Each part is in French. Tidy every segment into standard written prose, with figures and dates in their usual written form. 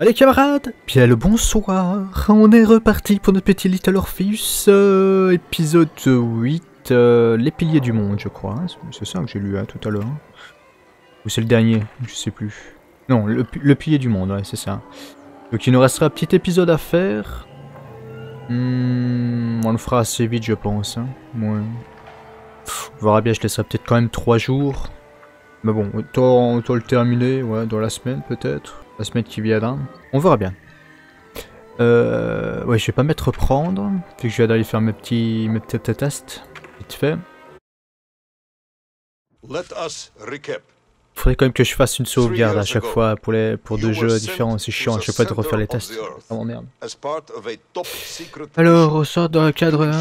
Allez camarades, bien le bonsoir, on est reparti pour notre petit Little Orpheus, épisode 8, les piliers du monde je crois, hein. C'est ça que j'ai lu hein, tout à l'heure. Hein. Ou c'est le dernier, je sais plus. Non, le pilier du monde, ouais c'est ça. Donc il nous restera un petit épisode à faire. On le fera assez vite je pense. Hein. Ouais. On verra bien, je laisserai peut-être quand même 3 jours. Mais bon, autant le terminer, ouais, dans la semaine peut-être. La semaine qui viendra. On verra bien. Ouais, je vais pas mettre reprendre. Vu que je vais aller faire mes petits tests. Vite fait. Faudrait quand même que je fasse une sauvegarde à chaque fois pour 2 jeux différents. C'est chiant à chaque fois de refaire les tests. Oh merde. Alors, au sort dans le cadre 1.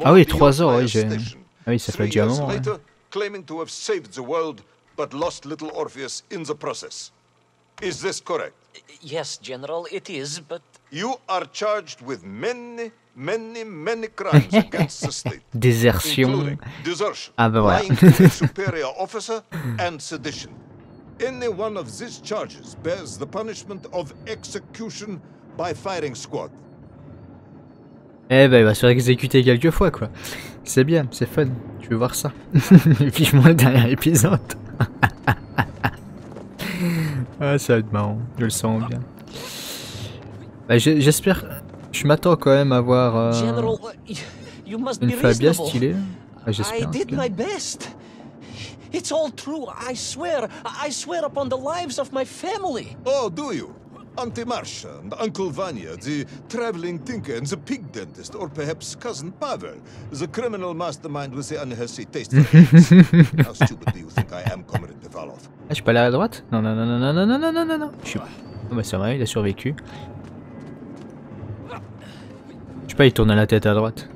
Ah oui, 3 ans, oui, j'ai... Ah oui, ça fait déjà un moment. Ouais. Claiming to have saved the world, but lost Little Orpheus in the process. Is this correct? Yes, General, it is, but... You are charged with many crimes against the state. Désertion. Including desertion, ah ben voilà. lying to a superior officer, and sedition. Any one of these charges bears the punishment of execution by firing squad. Eh ben il va se faire exécuter quelques fois quoi. C'est bien, c'est fun. Tu veux voir ça? Vivement le dernier épisode. Ah ça va être marrant, je le sens bien. Bah, j'espère... Je m'attends quand même à voir une femme bien stylée. Ah, j'espère. It's all true, I swear upon the lives of my family. Oh, do you? Auntie Marcia and Uncle Vanya, the traveling tinker and the pig dentist, or perhaps cousin Pavel, the criminal mastermind with the unhealthy taste. How stupid do you think I am, Comrade Devalov? Ah, je peux aller à droite? Non. Je suis... Oh bah c'est vrai, il a survécu. Je sais pas, il tourne la tête à droite.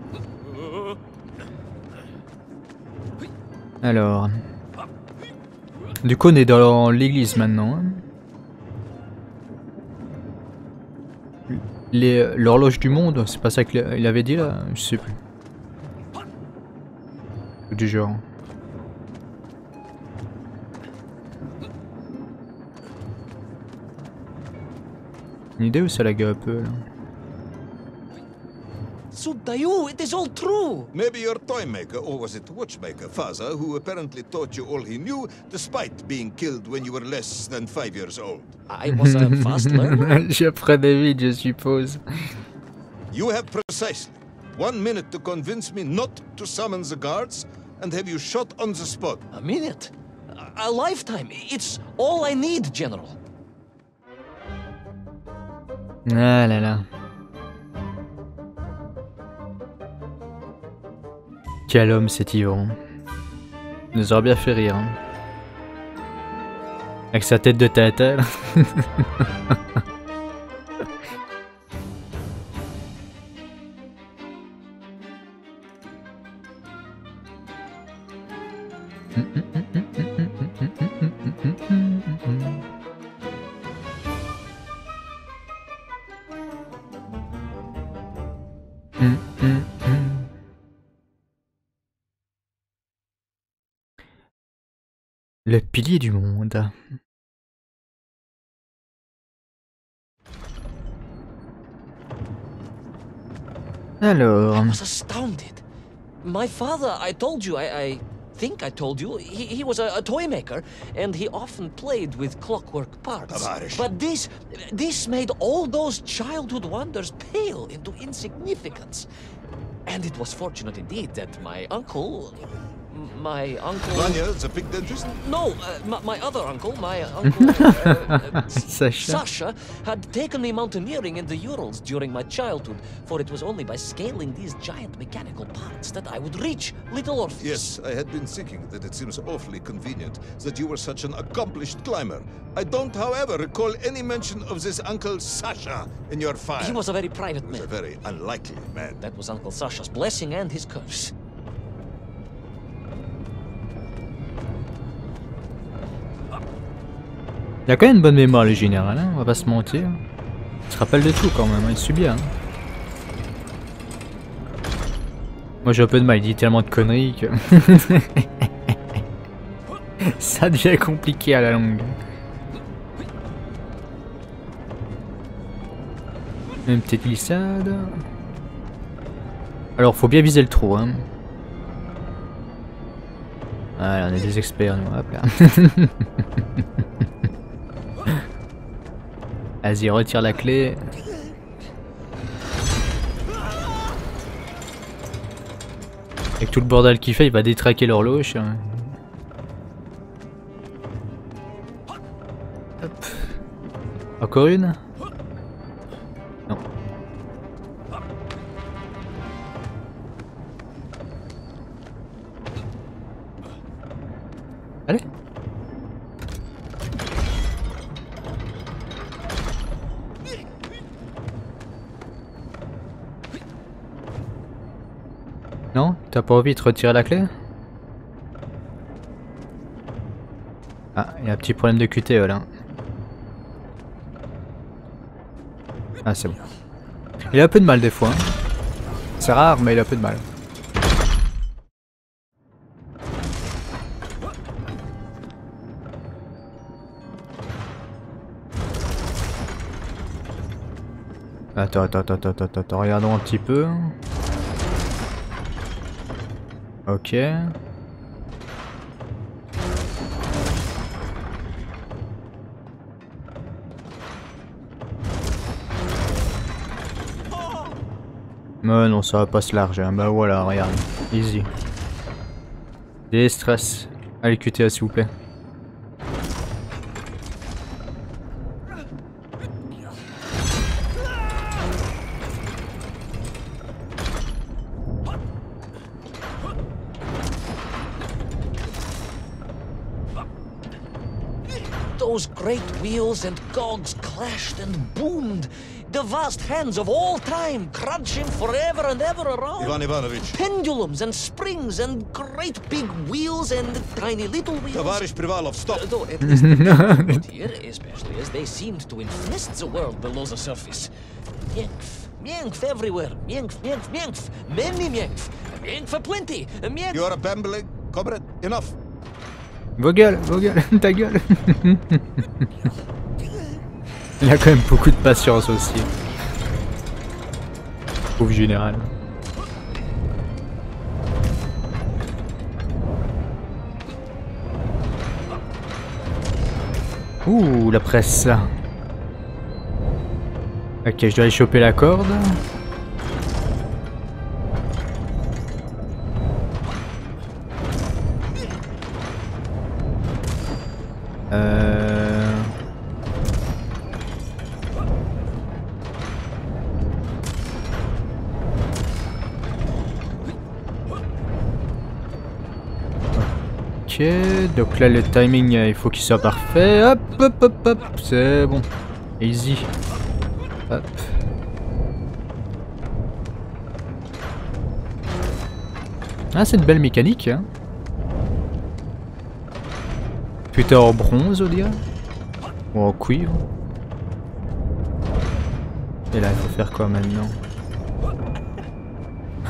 Alors... Du coup, on est dans l'église maintenant. Hein. L'horloge du monde, c'est pas ça qu'il avait dit là? Je sais plus. Du genre. Une idée où ça lag un peu là? Sudayu, it is all true. Maybe your toy maker, or was it watchmaker, father, who apparently taught you all he knew, despite being killed when you were less than 5 years old. I was a fast learner. J'apprenais vite, je suppose. You have precisely 1 minute to convince me not to summon the guards, and have you shot on the spot. A minute? A lifetime. It's all I need, General. Ah là là. Quel homme cet Yvon. Il nous aurait bien fait rire. Hein. Avec sa tête de tata. Le pilier du monde. Alors... I was astounded. My father, I told you, I think I told you, he was a toy maker, and he often played with clockwork parts. But this made all those childhood wonders pale into insignificance. And it was fortunate indeed that my uncle... Vanya, the pig dentist? No, my other uncle, Sasha, had taken me mountaineering in the Urals during my childhood, for it was only by scaling these giant mechanical parts that I would reach Little Orpheus. Yes, I had been thinking that it seems awfully convenient that you were such an accomplished climber. I don't, however, recall any mention of this Uncle Sasha in your file. He was a very private man. He was a very unlikely man. That was Uncle Sasha's blessing and his curse. Il a quand même une bonne mémoire le général, hein, on va pas se mentir. Il se rappelle de tout quand même, il suit bien. Hein. Moi j'ai un peu de mal, il dit tellement de conneries que... ça devient compliqué à la longue. Une petite glissade. Alors faut bien viser le trou hein. Voilà, on est des experts nous, hop là. Vas-y, retire la clé. Avec tout le bordel qu'il fait, il va détraquer l'horloge. Hop. Encore une? Non. Allez. Non? T'as pas envie de retirer la clé? Ah, il y a un petit problème de QTE là. Ah, c'est bon. Il a un peu de mal des fois. Hein. C'est rare, mais il a un peu de mal. Attends, regardons un petit peu. Ok. Mais non, ça va pas se larger. Hein. Bah voilà, regarde. Easy. Déstress. Allez, QTA s'il vous plaît. Those great wheels and cogs clashed and boomed. The vast hands of all time crunching forever and ever around. Ivan Ivanovich. Pendulums and springs and great big wheels and tiny little wheels. Tavarish Privalov, stop. Though at least the here, especially as they seemed to infest the world below the surface. Mienf, mienf everywhere. Mienf, mienf, mienf. Many mienf. Mienf aplenty. Mienf. You are bambling. Comrade, enough. Vos gueules, ta gueule. Il a quand même beaucoup de patience aussi. Pauvre général. Ouh, la presse. Ok, je dois aller choper la corde. Ok, donc là le timing il faut qu'il soit parfait. Hop, hop, hop, hop, c'est bon. Easy. Hop. Ah, c'est une belle mécanique. Hein. Plutôt en bronze, on dirait. Ou en cuivre. Et là, il faut faire quoi maintenant?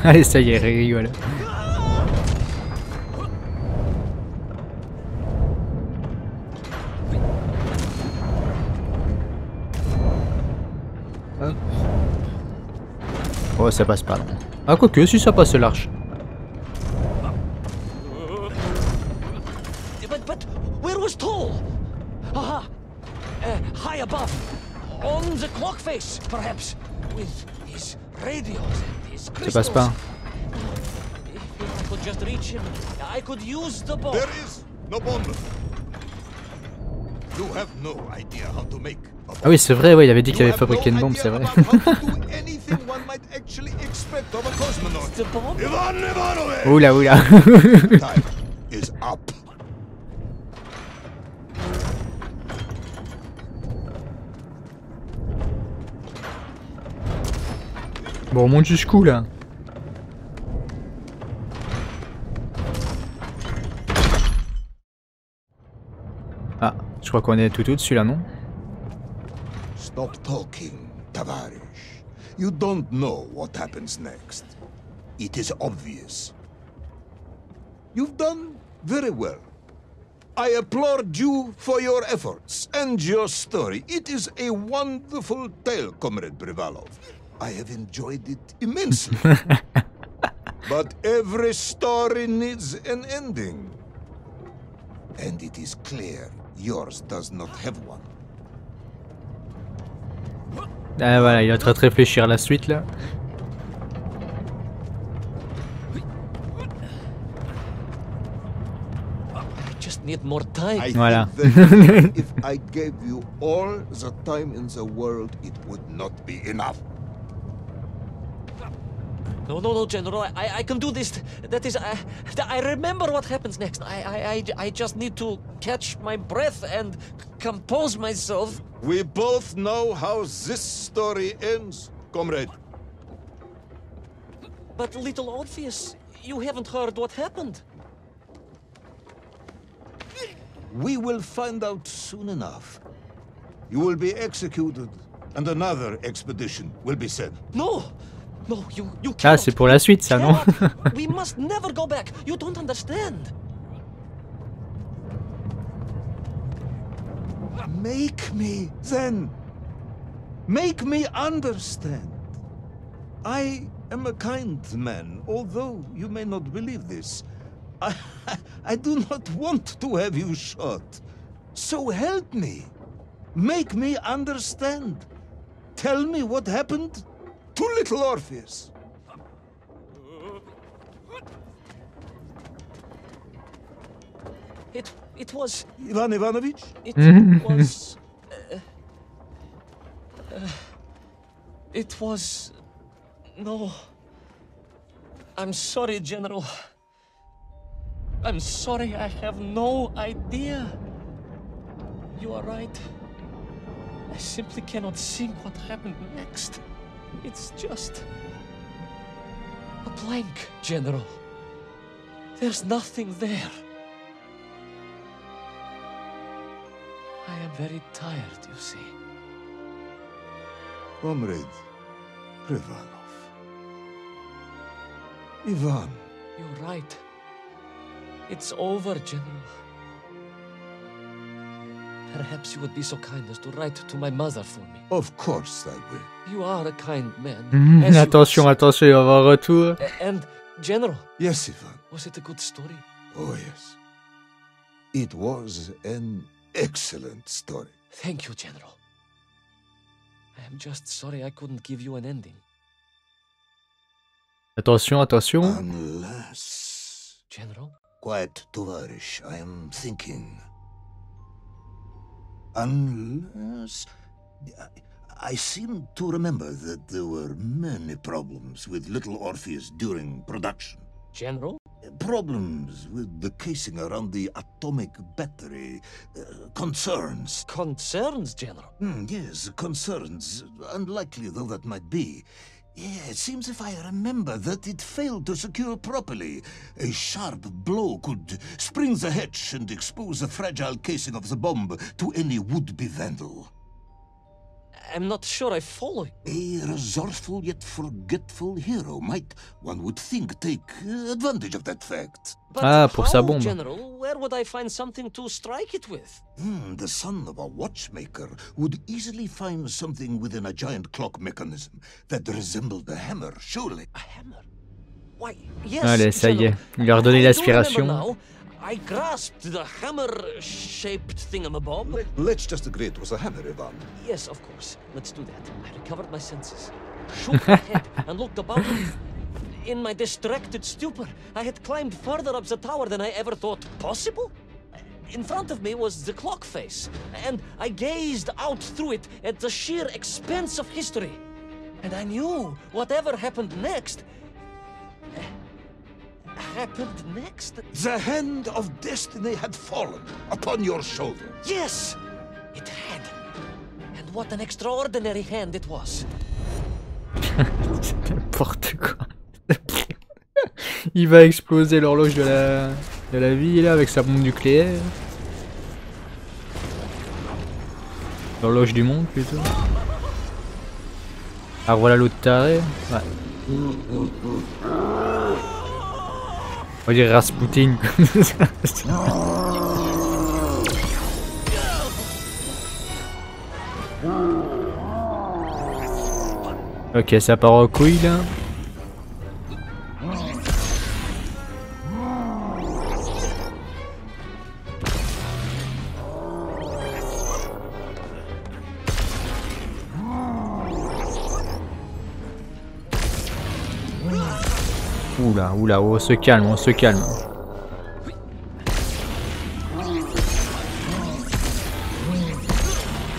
Allez, ça y est, rigole. Hop. Oh, ça passe pas. Non. Ah, quoique, si ça passe large. But where was Toll? Aha! High above, on the clock face, perhaps, with his radios and his crystals. Ça passe pas. If I could just reach him, I could use the bomb. There is no bomb. You have no idea how to make a bomb. Ah oui, c'est vrai, ouais, il avait dit qu'il avait fabriqué une bombe, c'est vrai. The bomb? Ivan Ivanovich! Oula, oula. Time is up. Bon, on monte jusqu'où là? Ah, je crois qu'on est tout au-dessus là, non? Stop talking, Tavarish. You don't know what happens next. It is obvious. You've done very well. I applaud you for your efforts and your story. It is a wonderful tale, Comrade Privalov. I have enjoyed it immensely. But every story needs an ending. And it is clear yours does not have one. Ah voilà, il est en train de réfléchir à la suite là. Need more time. Voilà. If I gave you all the time in the world, it would not be enough. No, General. I can do this. That is, I remember what happens next. I just need to catch my breath and compose myself. We both know how this story ends, comrade. But Little Orpheus, you haven't heard what happened. We will find out soon enough. You will be executed, and another expedition will be sent. No, you can't. Ah, c'est pour la suite, ça, non? We must never go back. You don't understand. Make me, then. Make me understand. I am a kind man, although you may not believe this. I do not want to have you shot. So help me. Make me understand. Tell me what happened to Little Orpheus. It was... Ivan Ivanovich? It was... it was... No. I'm sorry, General. I'm sorry, I have no idea. You are right. I simply cannot think what happened next. It's just... a blank, General. There's nothing there. I am very tired, you see. Comrade Privalov. Ivan. You're right. It's over, General. Perhaps you would be so kind as to write to my mother for me. Of course I will. You are a kind man. Attention, attention, il va y avoir un retour. And, General. Yes, Ivan. Was it a good story? Oh, yes. It was an excellent story. Thank you, General. I am just sorry I couldn't give you an ending. Attention, attention. Unless... General? Quiet, Tovarish, I am thinking. Unless... I seem to remember that there were many problems with Little Orpheus during production. General? Problems with the casing around the atomic battery. Concerns. Concerns, General? Yes, concerns. Unlikely though that might be. Yeah, it seems if I remember that it failed to secure properly. A sharp blow could spring the hatch and expose the fragile casing of the bomb to any would-be vandal. I'm not sure I follow. A resourceful yet forgetful hero might, one would think, take advantage of that fact. But pour sa how, bombe. General? Where would I find something to strike it with? The son of a watchmaker would easily find something within a giant clock mechanism that resembled a hammer, surely. A hammer? Why, yes, Allez, ça y est. General. Il lui a redonné I l'aspiration. do remember now. I grasped the hammer-shaped thingamabob. Let's just agree it was a hammer, Ivan. Yes, of course. Let's do that. I recovered my senses. Shook my head and looked about me. In my distracted stupor, I had climbed further up the tower than I ever thought possible. In front of me was the clock face, and I gazed out through it at the sheer expanse of history. And I knew whatever happened next... The hand of destiny had fallen upon your shoulder. Yes, it had. And what an extraordinary hand it was. C'est n'importe quoi. Il va exploser l'horloge de la vie là avec sa bombe nucléaire. L'horloge du monde plutôt. Alors voilà l'autre taré. Ouais. On va dire Rasputin. Ok, ça part en couille là. Oula, oula, on se calme, on se calme.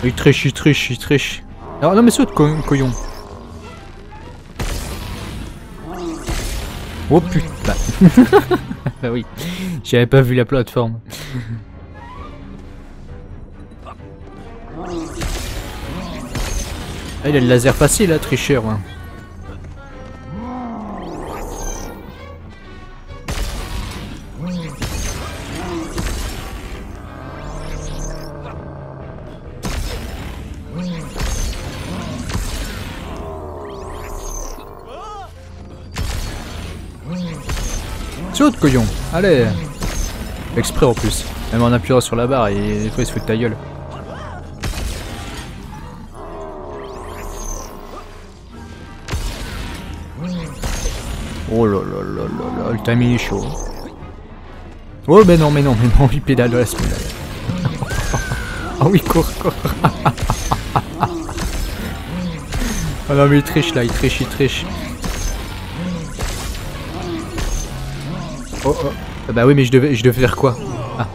Il triche, il triche, il triche. Alors, non mais saute, couillon. Oh putain. Bah oui, j'avais pas vu la plateforme. Ah, il a le laser facile là, tricheur. Hein. Saute, couillon. Allez. Exprès en plus. Même en appuyant sur la barre, et des fois il se fout de ta gueule. Oh là là là là là, le timing est chaud. Oh mais non, mais non, mais non, il pédale de la semaine. Ah oui, cours, cours. Oh non mais il triche là, il triche, il triche. Oh oh. Ah bah oui mais je devais faire quoi? Ah.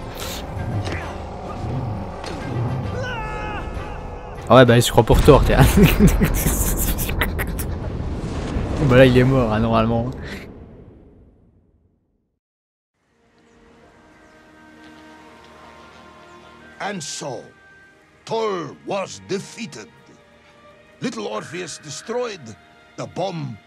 Ah ouais bah il se croit pour tort, tiens. Bah là il est mort hein, normalement. And so, Thor was defeated. Little Orpheus destroyed. The bomb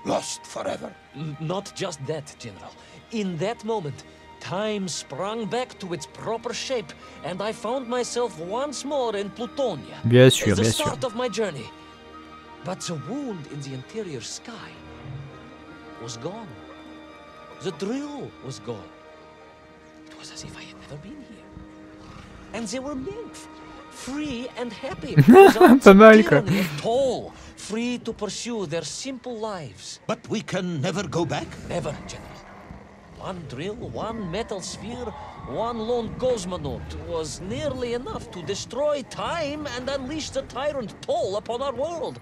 lost forever. Not just that, General. In that moment, time sprung back to its proper shape, and I found myself once more in Plutonia. Bien sûr, the bien sûr. start of my journey. But the wound in the interior sky was gone. The drill was gone. It was as if I had never been here. And they were nymph, free and happy. Pas mal quoi. Tall, free to pursue their simple lives. But we can never go back? Never, General. One drill, one metal sphere, one lone cosmonaut was nearly enough to destroy time and unleash the tyrant Toll upon our world.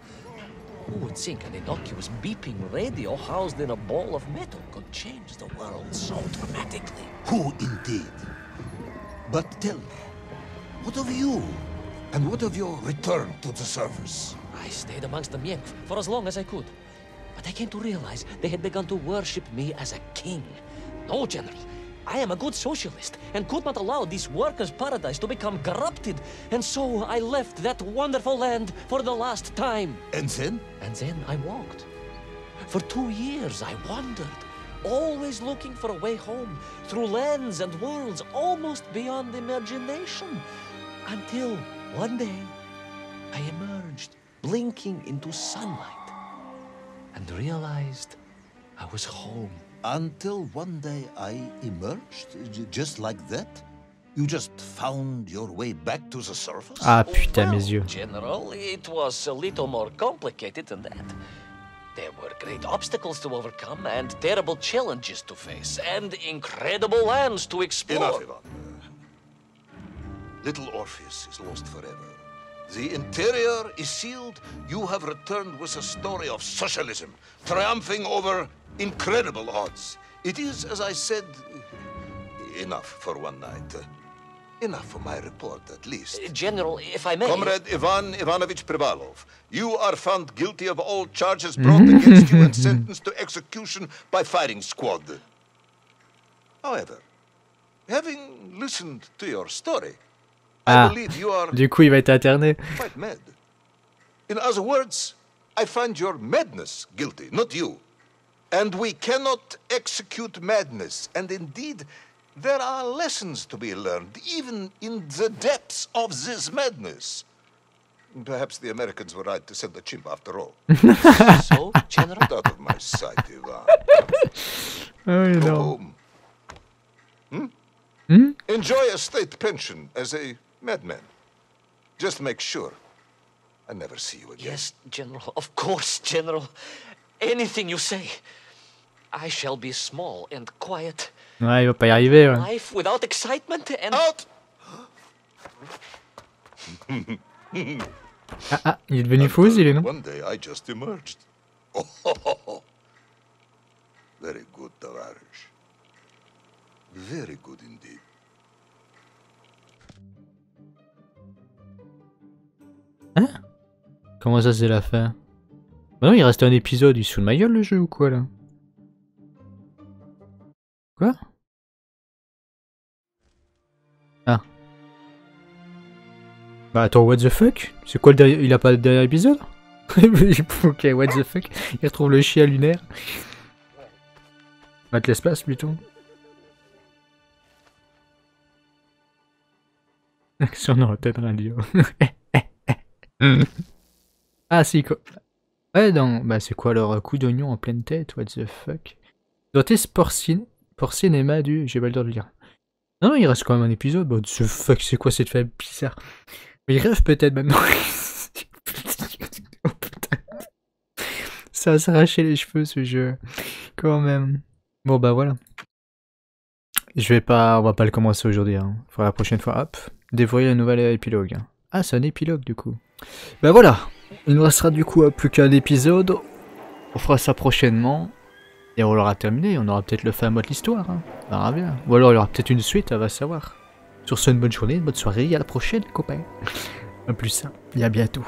Who would think an innocuous beeping radio housed in a ball of metal could change the world so dramatically? Who indeed? But tell me, what of you? And what of your return to the service? I stayed amongst the Mienk for as long as I could. But I came to realize they had begun to worship me as a king. No, General. I am a good socialist and could not allow this workers' paradise to become corrupted. And so I left that wonderful land for the last time. And then? And then I walked. For 2 years I wandered, always looking for a way home, through lands and worlds almost beyond imagination. Until one day I emerged, blinking into sunlight, and realized I was home. Until one day I emerged, just like that? You just found your way back to the surface? Ah putain Well, mes yeux. General, it was a little more complicated than that. There were great obstacles to overcome and terrible challenges to face and incredible lands to explore. Enough, Ivan. Little Orpheus is lost forever. The interior is sealed. You have returned with a story of socialism, triumphing over incredible odds. It is, as I said, enough for one night. Enough for my report, at least. General, if I may... Comrade Ivan Ivanovich Privalov, you are found guilty of all charges brought against you and sentenced to execution by firing squad. However, having listened to your story, I believe you are Du coup il va être interné. quite mad. In other words, I find your madness guilty, not you. And we cannot execute madness. And indeed, there are lessons to be learned, even in the depths of this madness. Perhaps the Americans were right to send the chimp after all. So, General? Get out of my sight, Ivan. Oh, Go non. home. Enjoy a state pension as a madman. Just make sure I never see you again. Yes, General. Of course, General. Anything you say. I shall be small and quiet. Ouais, il va pas y arriver, ouais. Life without excitement and... Out! Ah, il est devenu faux, il est, non? One day I just emerged. Very good, Tavarish. Very good indeed. Hein? Comment ça, c'est la fin? Bah non, il reste un épisode, il se fout de ma gueule, le jeu, ou quoi, là? Quoi? Ah. Bah attends, what the fuck? C'est quoi le dernier... Il a pas le dernier épisode? Ok, what the fuck? Il retrouve le chien lunaire. Bah, te l'espace, plutôt. Action dans la tête radio. Ah si quoi. Ouais non, bah c'est quoi leur coup d'oignon en pleine tête, what the fuck. Notice porcine et madu, j'ai pas le droit de le dire. Non, il reste quand même un épisode, bah what the fuck, c'est quoi cette femme bizarre. Mais il rêve peut-être maintenant. Oh, putain. Ça va s'arracher les cheveux ce jeu. Quand même. Bon bah voilà. On va pas le commencer aujourd'hui, hein. Faudra la prochaine fois, hop. Dévoiler la nouvelle épilogue. Ah, c'est un épilogue du coup. Bah voilà. Il nous restera du coup plus qu'un épisode. On fera ça prochainement. Et on l'aura terminé. On aura peut-être le fin mot de l'histoire. Hein. On verra bien. Ou alors il y aura peut-être une suite, on va savoir. Sur ce, une bonne journée, une bonne soirée. Et à la prochaine, copains. A plus, et à bientôt.